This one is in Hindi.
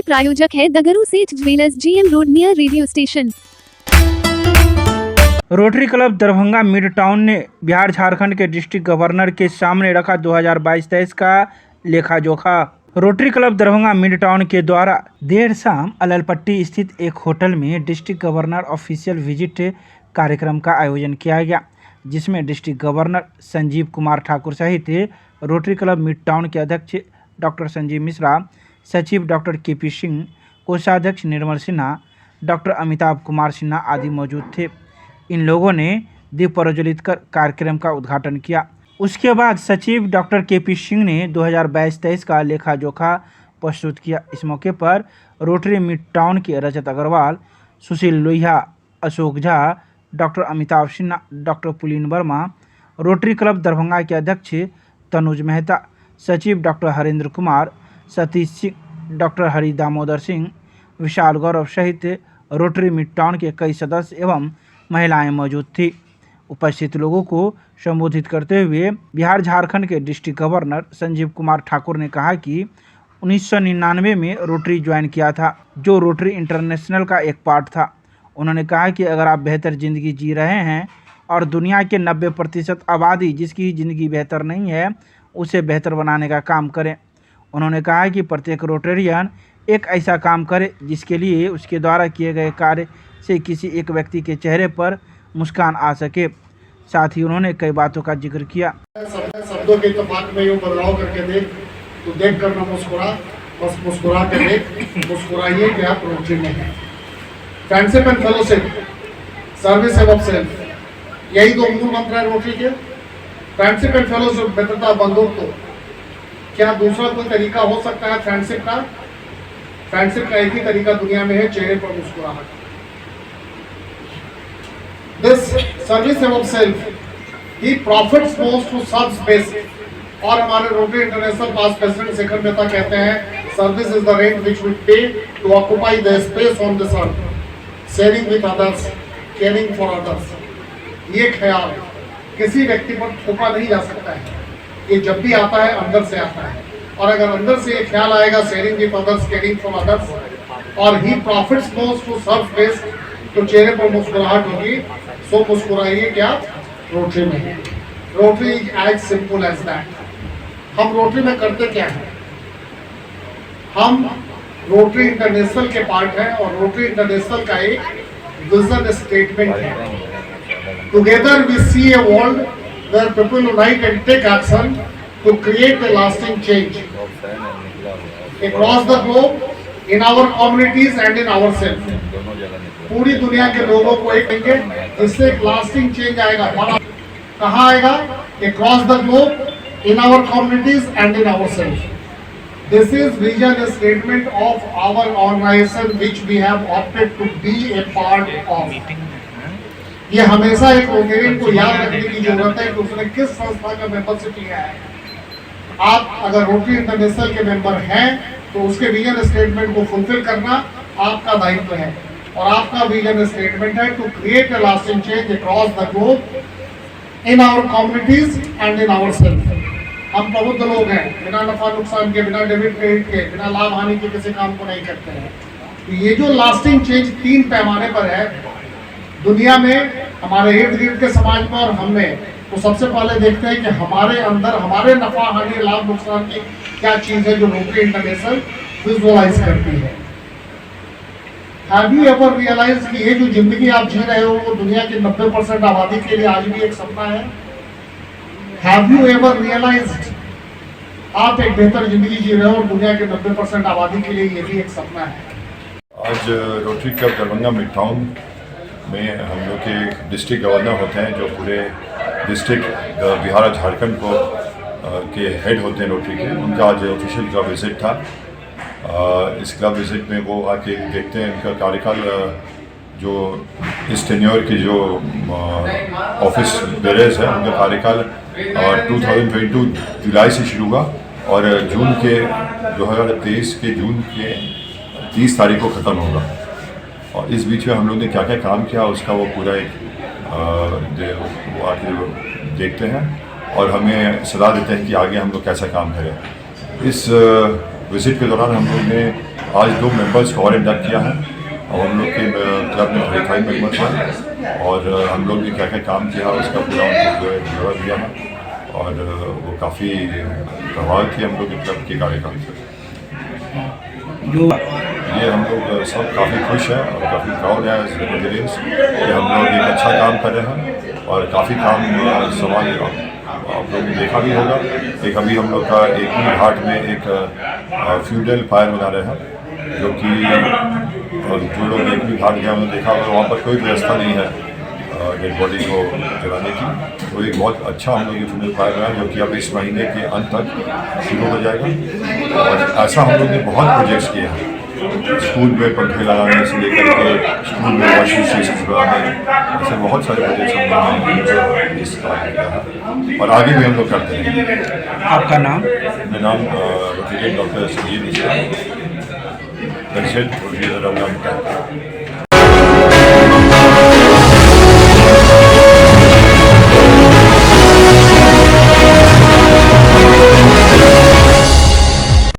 प्रायोजक है दगरू सेठ jewellers, GM road near radio station. Rotary Club Darbhanga mid town ने बिहार झारखंड के डिस्ट्रिक्ट गवर्नर के सामने रखा 2022-23 का लेखा जोखा। Rotary Club Darbhanga mid Town के द्वारा देर शाम अललपट्टी स्थित एक होटल में डिस्ट्रिक्ट गवर्नर ऑफिशियल विजिट कार्यक्रम का आयोजन किया गया, जिसमें डिस्ट्रिक्ट गवर्नर संजीव कुमार ठाकुर सहित रोटरी क्लब मिड टाउन के अध्यक्ष डॉक्टर संजीव मिश्रा, सचिव डॉक्टर KP सिंह, कोषाध्यक्ष निर्मल सिन्हा, डॉक्टर अमिताभ कुमार सिन्हा आदि मौजूद थे। इन लोगों ने दीप प्रज्वलित कर कार्यक्रम का उद्घाटन किया। उसके बाद सचिव डॉक्टर KP सिंह ने 2022-23 का लेखा जोखा प्रस्तुत किया। इस मौके पर रोटरी मिड टाउन के Rajat Agarwal, Sushil Lohia, Ashok Jha, doctor Amitabh Sinha, doctor Pulin Verma, Rotary Club Darbhanga के अध्यक्ष तनुज मेहता, सचिव डॉक्टर हरेंद्र कुमार, सतीश सिंह, डॉक्टर हरि दामोदर सिंह, विशाल गौरव सहित रोटरी मिड टाउन के कई सदस्य एवं महिलाएं मौजूद थी। उपस्थित लोगों को संबोधित करते हुए बिहार झारखंड के डिस्ट्रिक्ट गवर्नर संजीव कुमार ठाकुर ने कहा कि 1999 में रोटरी ज्वाइन किया था, जो रोटरी इंटरनेशनल का एक पार्ट था। उन्होंने कहा कि अगर आप बेहतर ज़िंदगी जी रहे हैं और दुनिया के 90% आबादी जिसकी ज़िंदगी बेहतर नहीं है, उसे बेहतर बनाने का काम करें। उन्होंने कहा कि प्रत्येक रोटेरियन एक ऐसा काम करे जिसके लिए उसके द्वारा किए गए कार्य से किसी एक व्यक्ति के चेहरे पर मुस्कान आ सके। साथ ही उन्होंने कई बातों का जिक्र किया। शब्दों के इत्तेफाक में यूँ बदलाव करके देख, तो देख कर ना मुस्कुरा, बस मुस्कुरा के देख, मुस्कुराइए कि आप रोटरी में हैं। फ्रेंडशिप एंड फेलोशिप, सर्विस एवं सेल्फ, यही दो मूल मंत्र है रोटरी के। फ्रेंडशिप एंड फेलोशिप, मित्रता, बंधुत्व। क्या दूसरा कोई तरीका हो सकता है फ्रेंडशिप का? फ्रेंडशिप का एक ही तरीका दुनिया में है, चेहरे पर मुस्कुराहट। दिस सर्विस एवं self, he profits most to serve best. और हमारे Rotary International past president Shekhar Mehta कहते हैं, service is the rent which we pay to occupy the space on this earth, sharing with others, caring for others. ये ख्याल किसी व्यक्ति पर थोपा नहीं जा सकता है। ये जब भी आता है अंदर से आता है, और अगर अंदर से ये ख्याल आएगा, sharing with others, caring for others, और he profits most to serve best, तो चेहरे पर मुस्कुराहट होगी। सो मुस्कुराइए क्या रोटरी में है। Rotary is as simple as that. हम रोटरी में करते क्या है? हम रोटरी इंटरनेशनल के पार्ट हैं, और रोटरी इंटरनेशनल का एक विजन स्टेटमेंट है। Together we see a world where people unite and take action to create a lasting change across the globe, in our communities and in ourselves. पूरी दुनिया के लोगों को एक करेंगे, इससे एक लास्टिंग चेंज आएगा। कहाँ आएगा? Across the globe, in our communities and in ourselves. This is vision statement of our organization which we have opted to be a part of. ये हमेशा एक रोटेरियन को याद रखने की जरूरत है कि उसने किस संस्था का मेंबरशिप लिया है। आप अगर रोटरी इंटरनेशनल के मेंबर हैं, तो उसके विजन स्टेटमेंट को फुलफिल करना आपका दायित्व है, और आपका विजन स्टेटमेंट है to create a lasting change across the globe, in our communities and in our self. हम प्रबुद्ध लोग हैं, बिना नफा नुकसान के, बिना डेबिट क्रेडिट के, बिना लाभ हानि के किसी काम को नहीं करते हैं। तो ये जो लास्टिंग चेंज 3 पैमाने पर है दुनिया में, हमारे इर्द गिर्द के समाज में और हमें, तो सबसे पहले देखते हैं कि हमारे अंदर हमारे नफा हानि लाभ नुकसान की क्या चीज है जो रोटरी इंटरनेशनल विजुअलाइज करती है। हैव यू एवर रियलाइज कि ये जो जिंदगी आप जी रहे हो वो दुनिया की 90% आबादी के लिए आज भी एक सपना है? हैव यू एवर रियलाइज्ड आप एक बेहतर जिंदगी जी रहे हो और दुनिया के 90% आबादी के लिए ये भी एक सपना है? आज rotary Club Darbhanga mid town में हम लोग के डिस्ट्रिक्ट गवर्नर होते हैं, जो पूरे डिस्ट्रिक्ट बिहार झारखंड को के हेड होते हैं रोटरी के। उनका आज ऑफिशियल क्लब विजिट था। इस क्लब विजिट में वो आके देखते हैं उनका कार्यकाल, जो इस टेन्योर की जो ऑफिस बेरर्स है, उनका कार्यकाल 2022 जुलाई से शुरू हुआ और जून के 2023 के जून के 30 तारीख को ख़त्म होगा। और इस बीच में हम लोग ने क्या क्या काम किया उसका वो पूरा एक वो आके देखते हैं और हमें सलाह देते हैं कि आगे हम लोग कैसा काम करें। इस विज़िट के दौरान हम लोग ने आज 2 मेंबर्स को और इंडक्ट किया है और हम लोग के क्लब में 35 मेंबर्स हैं और हम लोग ने क्या क्या काम किया उसका पूरा उनको ब्यौरा दिया है और वो काफ़ी प्रभावित थे हम लोग के क्लब के कार्यक्रम से। जो ये हम लोग सब काफ़ी खुश हैं और काफ़ी प्राउड है इस वेजिटेरियंस कि हम लोग एक अच्छा काम कर रहे हैं और काफ़ी काम समाज आप लोग ने देखा भी होगा। एक अभी हम लोग का एक ही घाट में एक फ्यूनरल फायर बना रहे हैं जो कि जो लोग एक भी घाट गए उन्होंने देखा होगा वहाँ पर कोई व्यवस्था नहीं है डेड बॉडी को जलाने की। तो एक बहुत अच्छा हम लोग ये फ्यूनरल फायर बना जो कि अब इस महीने के अंत तक शुरू हो जाएगा और ऐसा हम लोग ने बहुत प्रोजेक्ट्स किए हैं। स्कूल में पंखे लगाने से लेकर के स्कूल में वॉशिंग स्टेशन बनाने ऐसे बहुत सारे प्रोजेक्ट्स हम लोगों ने इस कार्य किया है और आगे भी हम लोग करते हैं। आपका नाम? मेरा नाम डॉक्टर संजीव मिश्रा, प्रेसिडेंट दरभंगा मिठाई।